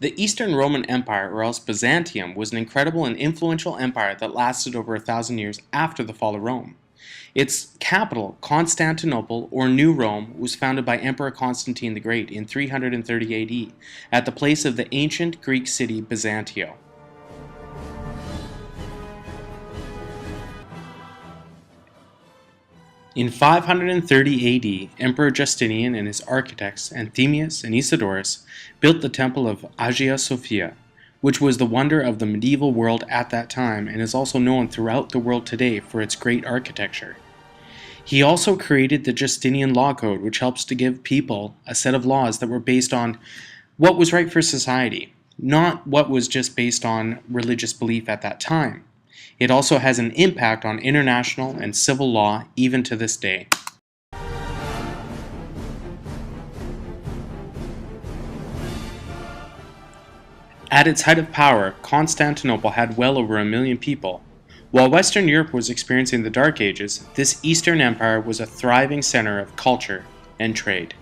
The Eastern Roman Empire, or else Byzantium, was an incredible and influential empire that lasted over 1,000 years after the fall of Rome. Its capital, Constantinople, or New Rome, was founded by Emperor Constantine the Great in 330 AD at the place of the ancient Greek city Byzantium. In 530 AD, Emperor Justinian and his architects Anthemius and Isidorus built the Temple of Hagia Sophia, which was the wonder of the medieval world at that time and is also known throughout the world today for its great architecture. He also created the Justinian Law Code, which helps to give people a set of laws that were based on what was right for society, not what was just based on religious belief at that time. It also has an impact on international and civil law even to this day. At its height of power, Constantinople had well over 1 million people. While Western Europe was experiencing the Dark Ages, this Eastern Empire was a thriving center of culture and trade.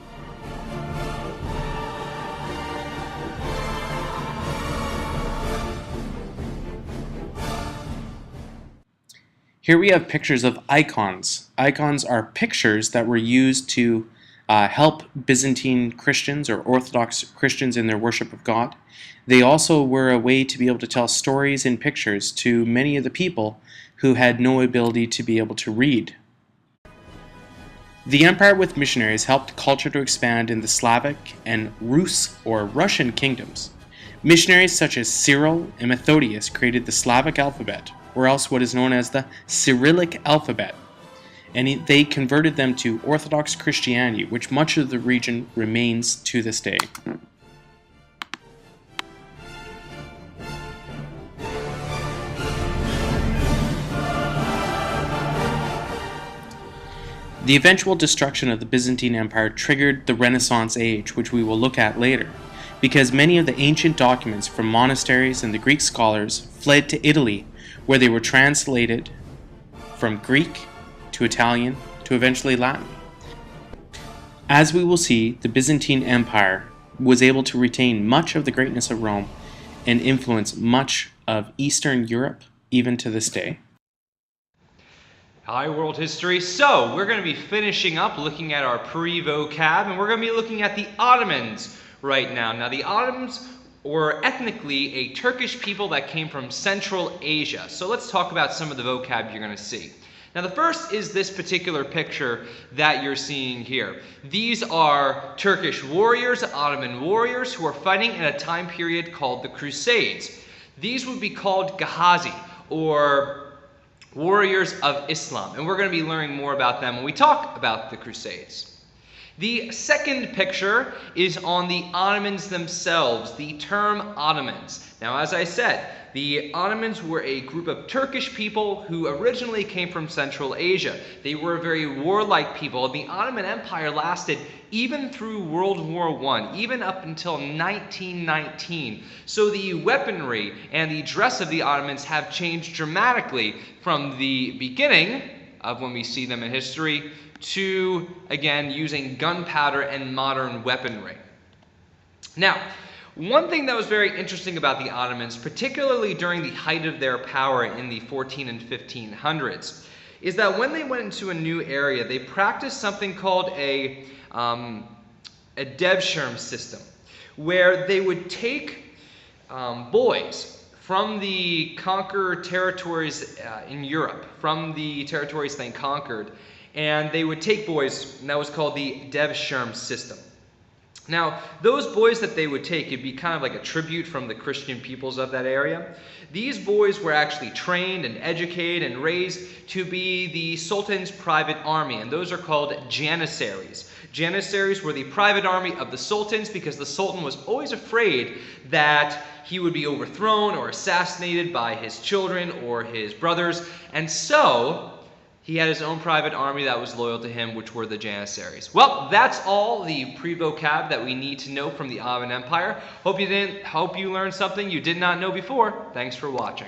Here we have pictures of icons. Icons are pictures that were used to help Byzantine Christians or Orthodox Christians in their worship of God. They also were a way to be able to tell stories in pictures to many of the people who had no ability to be able to read. The empire with missionaries helped culture to expand in the Slavic and Rus or Russian kingdoms. Missionaries such as Cyril and Methodius created the Slavic alphabet, or else what is known as the Cyrillic alphabet, and they converted them to Orthodox Christianity, which much of the region remains to this day. The eventual destruction of the Byzantine Empire triggered the Renaissance age, which we will look at later, because many of the ancient documents from monasteries and the Greek scholars fled to Italy, where they were translated from Greek to Italian to eventually Latin. As we will see, the Byzantine Empire was able to retain much of the greatness of Rome and influence much of Eastern Europe even to this day. Hi, World History. So, we're going to be finishing up looking at our pre-vocab, and we're going to be looking at the Ottomans right now. Now, the Ottomans were ethnically a Turkish people that came from Central Asia. So let's talk about some of the vocab you're going to see. Now, the first is this particular picture that you're seeing here. These are Turkish warriors, Ottoman warriors, who are fighting in a time period called the Crusades. These would be called Ghazi, or warriors of Islam, and we're going to be learning more about them when we talk about the Crusades. The second picture is on the Ottomans themselves, the term Ottomans. Now, as I said, the Ottomans were a group of Turkish people who originally came from Central Asia. They were a very warlike people. The Ottoman Empire lasted even through World War I, even up until 1919. So the weaponry and the dress of the Ottomans have changed dramatically from the beginning of when we see them in history to, again, using gunpowder and modern weaponry. Now, one thing that was very interesting about the Ottomans, particularly during the height of their power in the 14 and 1500s, is that when they went into a new area, they practiced something called a devshirm system, where they would take boys from the conquered territories in Europe, from the territories they conquered, and they would take boys, and that was called the devshirm system. Now, those boys that they would take, it'd be kind of like a tribute from the Christian peoples of that area. These boys were actually trained and educated and raised to be the Sultan's private army, and those are called Janissaries. Janissaries were the private army of the Sultans because the Sultan was always afraid that he would be overthrown or assassinated by his children or his brothers, and so he had his own private army that was loyal to him, which were the Janissaries. Well, that's all the pre-vocab that we need to know from the Ottoman Empire. Hope you learned something you did not know before. Thanks for watching.